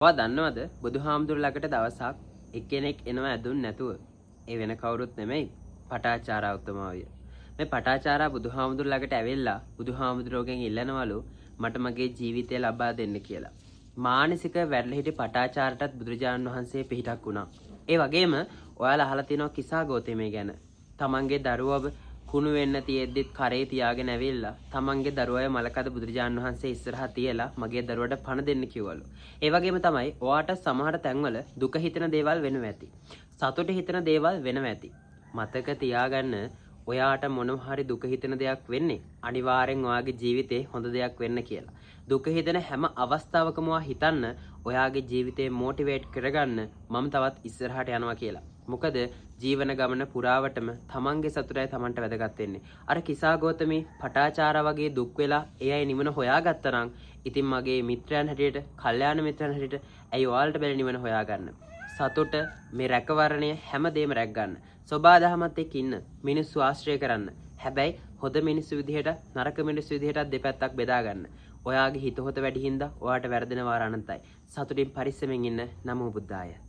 ඔයා දන්නවද බුදුහාමුදුරු ළඟට දවසක් එක්කෙනෙක් එනවා ඇදුන් නැතුව. ඒ වෙන කවුරුත් නෙමෙයි පටාචාරා උත්තමාවිය. මේ පටාචාරා බුදුහාමුදුරු ළඟට ඇවිල්ලා බුදුහාමුදුරුවගෙන් ඉල්ලනවලු මට මගේ ජීවිතය ලබා දෙන්න කියලා. මානසික වැඩල හිටි පටාචාරටත් බුදුරජාණන් වහන්සේ පිහිටක් වුණා. ඒ වගේම ඔයාලා අහලා තියෙනවා කිසා ගෞතමය ගැන. තමන්ගේ දරුවව කුණු වෙන්න තියෙද්දිත් කරේ තියාගෙන ඇවිල්ලා තමන්ගේ දරුවය මලකද බුදුරජාණන් වහන්සේ ඉස්සරහා තියලා මගේ දරුවට පණ දෙන්න කිව්වලු. ඒ වගේම තමයි ඔයාට සමහර තැන්වල දුක හිතෙන දේවල් වෙනව ඇති. සතුට හිතෙන දේවල් වෙනව ඇති. මතක තියාගන්න ඔයාට මොනවා හරි දුක හිතෙන දෙයක් වෙන්නේ අනිවාර්යෙන් ඔයාගේ ජීවිතේ හොඳ දෙයක් වෙන්න කියලා. දුක හිතෙන හැම අවස්ථාවකම ඔයා හිතන්න ඔයාගේ ජීවිතේ මොටිවේට් කරගන්න මම තවත් ඉස්සරහට යනවා කියලා. මොකද ජීවන ගමන පුරාවටම තමන්ගේ සතුටයි තමන්ට වැදගත් වෙන්නේ. අර කිසා ගෞතමී පටාචාරා වගේ දුක් වෙලා ඒ අය නිවන හොයාගත්තා නම් ඉතින් මගේ මිත්‍රයන් හැටියට, කල්යාණ මිත්‍රයන් හැටියට ඇයි ඔයාලට බැරි නිවන හොයාගන්න? සතුට මේ රැකවරණය හැමදේම රැක් ගන්න. සෝබාදහමත් එක්ක ඉන්න. මිනිස්සු ආශ්‍රය කරන්න. හැබැයි හොඳ මිනිස්සු විදිහට නරක මිනිස්සු විදිහට දෙපැත්තක් බෙදා ගන්න. ඔයාගේ හිත හොත වැඩි හින්දා ඔයාට වැරදෙනවා අනන්තයි. සතුටින් පරිස්සමෙන් ඉන්න. නමෝ බුද්ධාය.